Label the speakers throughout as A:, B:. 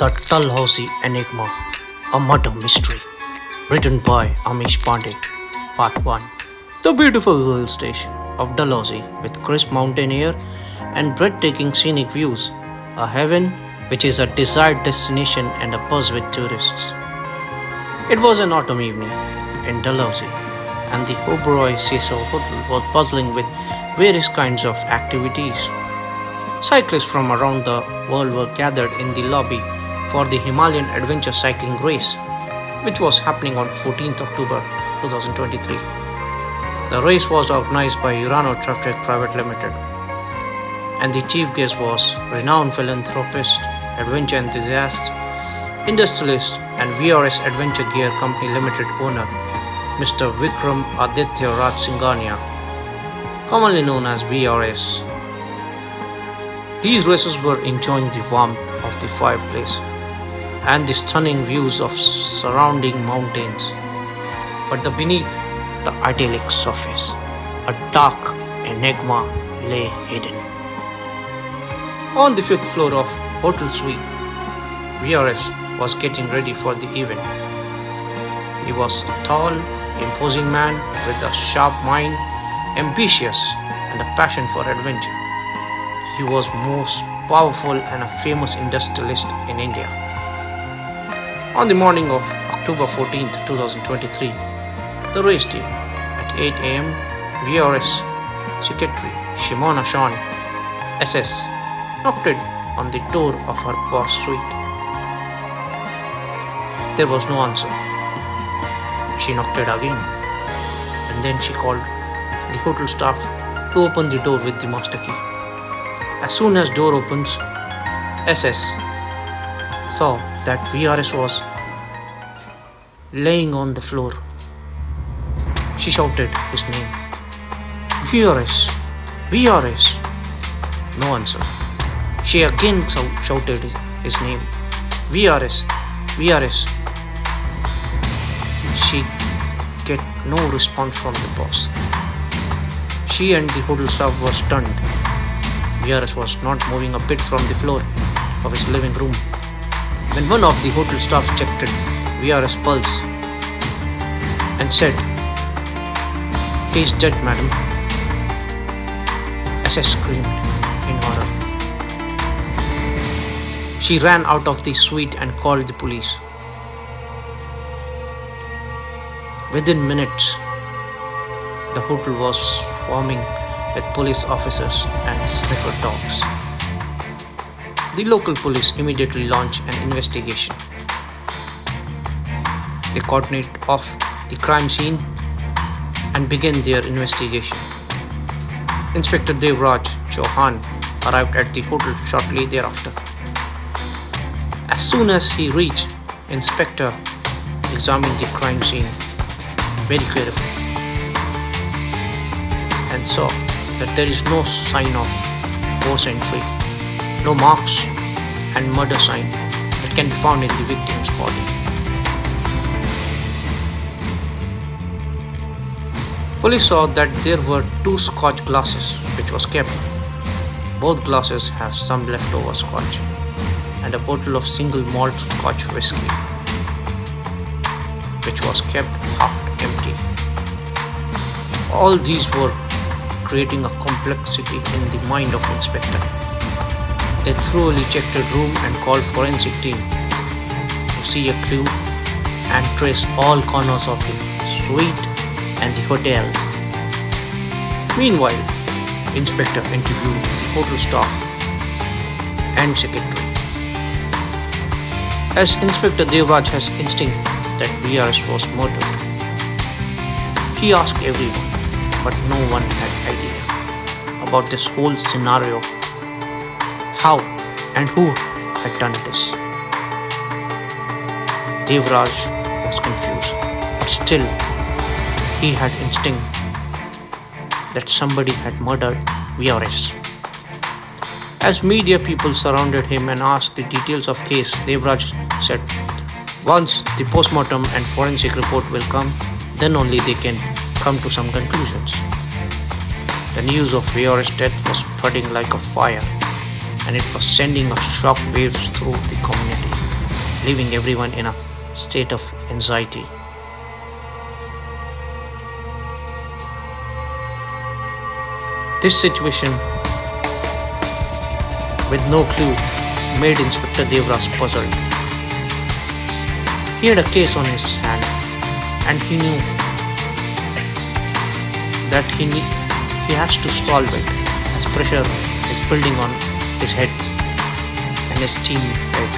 A: The Dalhousie Enigma, a murder mystery, written by Amish Pandey, Part 1. The beautiful hill station of Dalhousie with crisp mountain air and breathtaking scenic views, a heaven which is a desired destination and a buzz with tourists. It was an autumn evening in Dalhousie, and the Oberoi Seesaw Hotel was bustling with various kinds of activities. Cyclists from around the world were gathered in the lobby for the Himalayan Adventure Cycling Race, which was happening on 14th October 2023. The race was organized by Urano Trav-Tek Private Limited, and the chief guest was renowned philanthropist, adventure enthusiast, industrialist, and VRS Adventure Gear Company Limited owner, Mr. Vikram Aditya Raj Singhania, commonly known as VRS. These racers were enjoying the warmth of the fireplace and the stunning views of surrounding mountains. But beneath the idyllic surface, a dark enigma lay hidden. On the fifth floor of Hotel Suite, VRS was getting ready for the event. He was a tall, imposing man with a sharp mind, ambitious, and a passion for adventure. He was most powerful and a famous industrialist in India. On the morning of October 14th, 2023, the race day, at 8 am, VRS Secretary Shimona Sean SS knocked on the door of her boss suite. There was no answer. She knocked again, and then she called the hotel staff to open the door with the master key. As soon as door opens, SS saw that VRS was laying on the floor. She shouted his name. VRS, VRS. No answer. She again shouted his name. VRS, VRS. She get no response from the boss. She and the hotel staff were stunned. VRS was not moving a bit from the floor of his living room. When one of the hotel staff checked VRS' pulse and said, "He is dead, madam." SS screamed in horror. She ran out of the suite and called the police. Within minutes, the hotel was swarming with police officers and sniffer dogs. The local police immediately launched an investigation. They coordinated off the crime scene and began their investigation. Inspector Devraj Chauhan arrived at the hotel shortly thereafter. As soon as he reached, Inspector examined the crime scene very carefully and saw that there is no sign of forced entry, no marks and murder sign that can be found in the victim's body. Police saw that there were 2 scotch glasses which was kept. Both glasses have some leftover scotch and a bottle of single malt scotch whiskey which was kept half empty. All these were creating a complexity in the mind of Inspector. They thoroughly checked the room and called forensic team to see a clue and trace all corners of the suite and the hotel. Meanwhile, Inspector interviewed the hotel staff and secretary. As Inspector Devraj has instinct that VRS was murdered, he asked everyone, but no one had idea about this whole scenario, how and who had done this. Devraj was confused, but still he had instinct that somebody had murdered VRS. As media people surrounded him and asked the details of case, Devraj said, "Once the postmortem and forensic report will come, then only they can come to some conclusions." The news of VRS' death was spreading like a fire, and it was sending a shock waves through the community. leaving everyone in a state of anxiety. This situation, with no clue, made Inspector Devraj puzzled. He had a case on his hand, and he knew that he has to solve it as pressure is building on his head and his team head.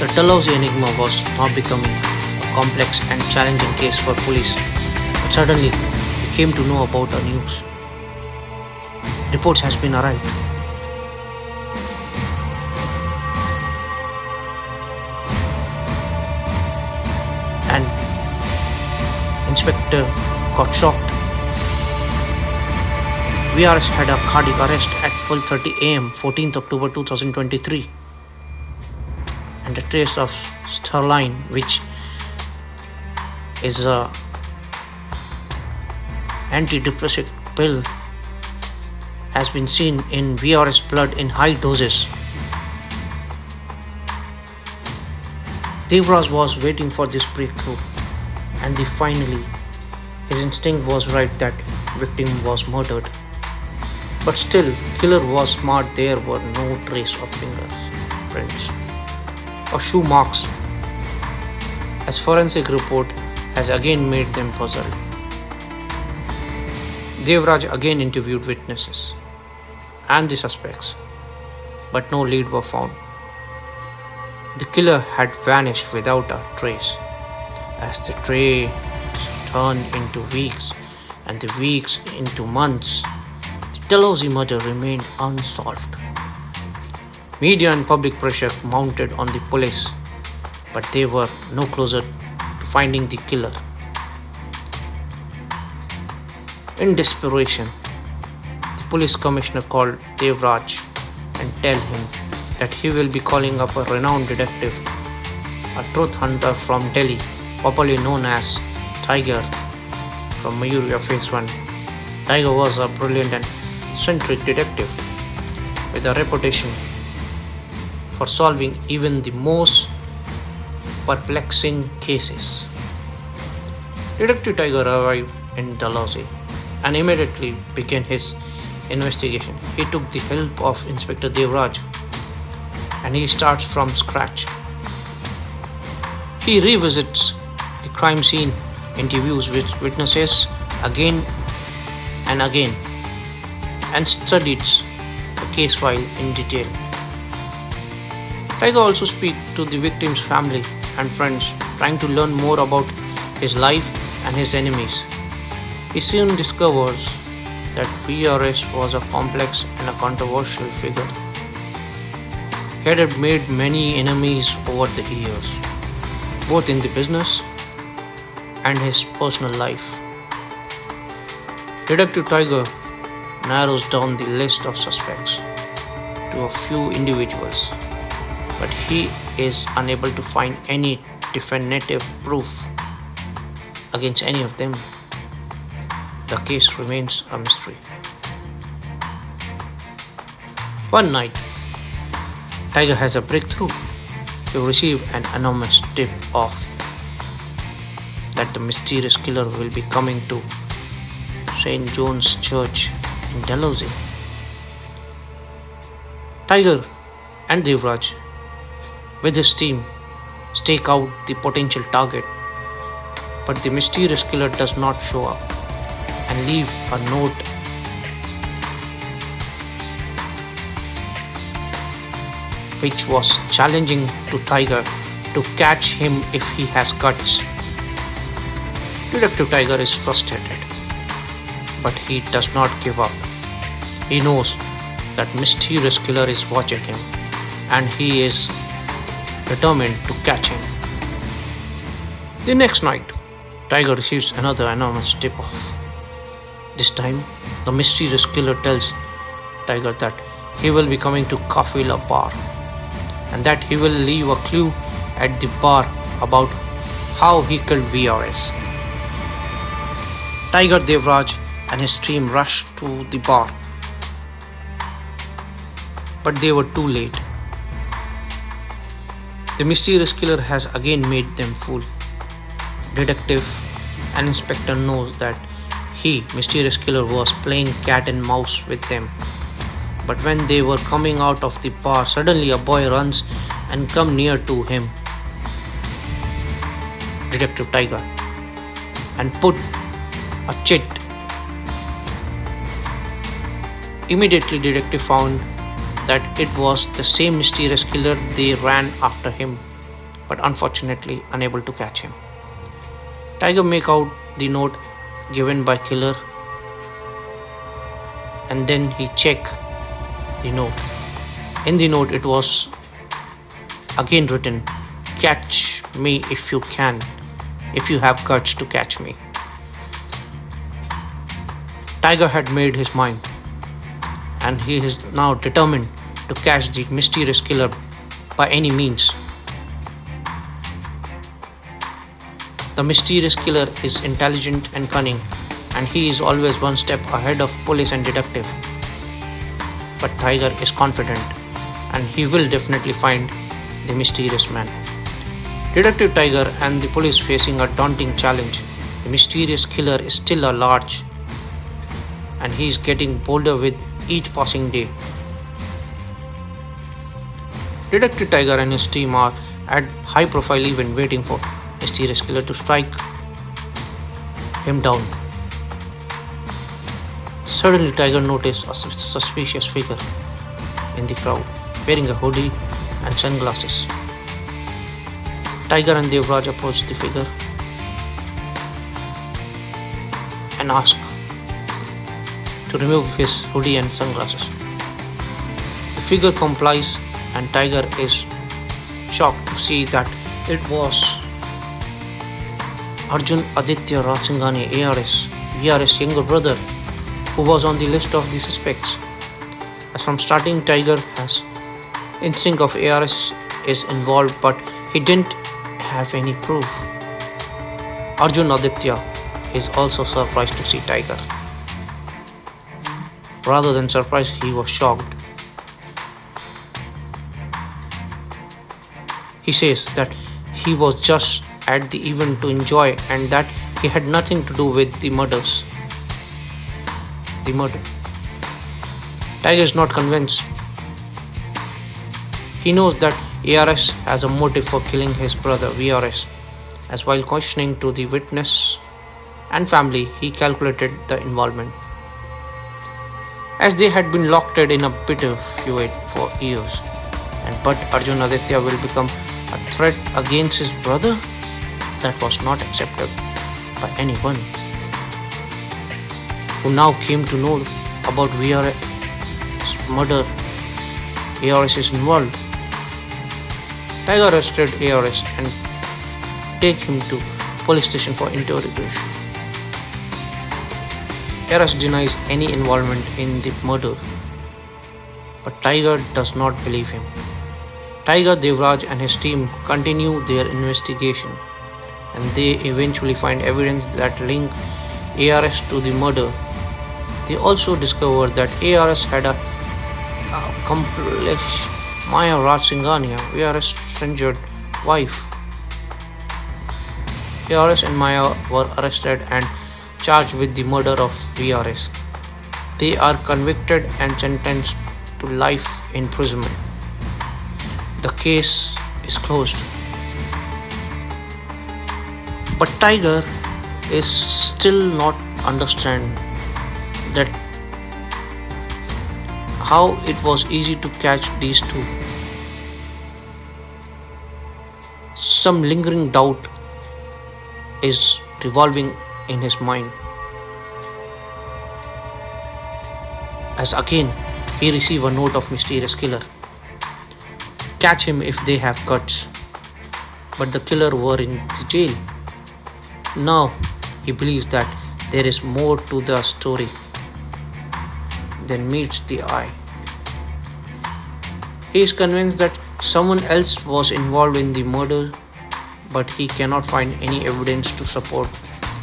A: The Dalhousie Enigma was now becoming a complex and challenging case for police, but suddenly we came to know about the news. Reports has been arrived. And Inspector got shocked. VRS had a cardiac arrest at 12:30 am, 14th October 2023, and a trace of sterline, which is a antidepressant pill, has been seen in VRS blood in high doses. Devraj was waiting for this breakthrough, and finally, his instinct was right that victim was murdered. But still, killer was smart. There were no trace of fingerprints or shoe marks, as forensic report has again made them puzzled. Devraj again interviewed witnesses and the suspects, but no lead were found. The killer had vanished without a trace. As the days turned into weeks and the weeks into months, the Dalhousie murder remained unsolved. Media and public pressure mounted on the police, but they were no closer to finding the killer. In desperation, the police commissioner called Devraj and told him that he will be calling up a renowned detective, a truth hunter from Delhi, popularly known as Tiger from Mayurya Phase 1. Tiger was a brilliant and eccentric detective with a reputation for solving even the most perplexing cases. Detective Tiger arrived in Dalhousie and immediately began his investigation. He took the help of Inspector Devraj and he starts from scratch. He revisits the crime scene, interviews with witnesses again and again, and studies the case file in detail. Tiger also speaks to the victim's family and friends, trying to learn more about his life and his enemies. He soon discovers that VRS was a complex and a controversial figure. He had made many enemies over the years, both in the business and his personal life. Detective Tiger narrows down the list of suspects to a few individuals, but he is unable to find any definitive proof against any of them. The case remains a mystery. One night, Tiger has a breakthrough. He receives an anonymous tip off that the mysterious killer will be coming to St. John's Church in Dalhousie. Tiger and Devraj, with his team, stake out the potential target, but the mysterious killer does not show up and leave a note which was challenging to Tiger to catch him if he has guts. Detective Tiger is frustrated, but he does not give up. He knows that mysterious killer is watching him and he is determined to catch him. The next night, Tiger receives another anonymous tip-off. This time, the mysterious killer tells Tiger that he will be coming to Kafila bar and that he will leave a clue at the bar about how he killed VRS. Tiger, Devraj and his team rushed to the bar, but they were too late. The mysterious killer has again made them fool. Detective and inspector knows that he, mysterious killer, was playing cat and mouse with them. But when they were coming out of the bar, suddenly a boy runs and comes near to him, Detective Tiger, and put a chit. Immediately, Detective found that it was the same mysterious killer. They ran after him, but unfortunately unable to catch him. Tiger make out the note given by killer, and then he check the note. In the note it was again written, "Catch me if you can, if you have guts to catch me." Tiger had made his mind, and he is now determined to catch the mysterious killer by any means. The mysterious killer is intelligent and cunning, and he is always one step ahead of police and detective. But Tiger is confident, and he will definitely find the mysterious man. Detective Tiger and the police facing a daunting challenge. The mysterious killer is still a large, and he is getting bolder with each passing day. Detective Tiger and his team are at high profile event waiting for mysterious killer to strike him down. Suddenly Tiger noticed a suspicious figure in the crowd wearing a hoodie and sunglasses. Tiger and Devraj approached the figure and asked to remove his hoodie and sunglasses. The figure complies, and Tiger is shocked to see that it was Arjun Aditya Ratsinghani, ARS, VRS younger brother, who was on the list of the suspects. As from starting, Tiger has instinct of ARS is involved, but he didn't have any proof. Arjun Aditya is also surprised to see Tiger. Rather than surprised, he was shocked. He says that he was just at the event to enjoy and that he had nothing to do with the murder. Tiger is not convinced. He knows that ARS has a motive for killing his brother VRS, as while questioning to the witness and family, he calculated the involvement. As they had been locked in a bitter feud for years, but Arjun Aditya will become a threat against his brother, that was not accepted by anyone who now came to know about VR's murder. ARS is involved. Tiger arrested ARS and take him to police station for interrogation. ARS denies any involvement in the murder, but Tiger does not believe him. Tiger, Devraj and his team continue their investigation, and they eventually find evidence that link ARS to the murder. They also discover that ARS had a accomplice, Maya Ratsinghani, VRS injured wife. ARS and Maya were arrested and charged with the murder of VRS. They are convicted and sentenced to life imprisonment. The case is closed. But Tiger is still not understand that how it was easy to catch these two. Some lingering doubt is revolving in his mind, as again he receives a note of mysterious killer. Catch him if they have guts. But the killer were in the jail. Now he believes that there is more to the story than meets the eye. He is convinced that someone else was involved in the murder, but he cannot find any evidence to support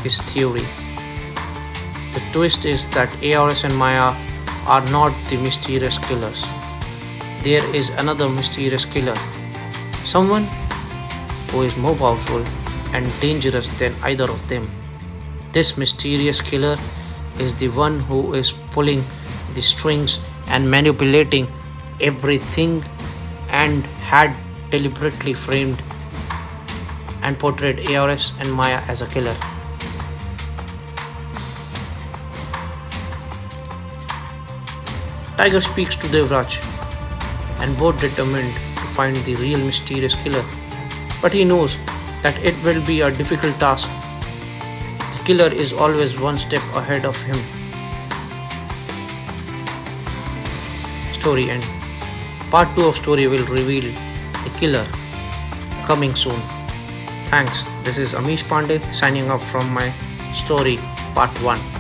A: his theory. The twist is that ARS and Maya are not the mysterious killers. There is another mysterious killer, Someone who is more powerful and dangerous than either of them. This mysterious killer is the one who is pulling the strings and manipulating everything and had deliberately framed and portrayed ARS and Maya as a killer. Tiger speaks to Devraj and both determined to find the real mysterious killer. But he knows that it will be a difficult task. The killer is always one step ahead of him. Story end. Part 2 of story will reveal the killer, coming soon. Thanks. This is Amish Pandey signing off from my story part 1.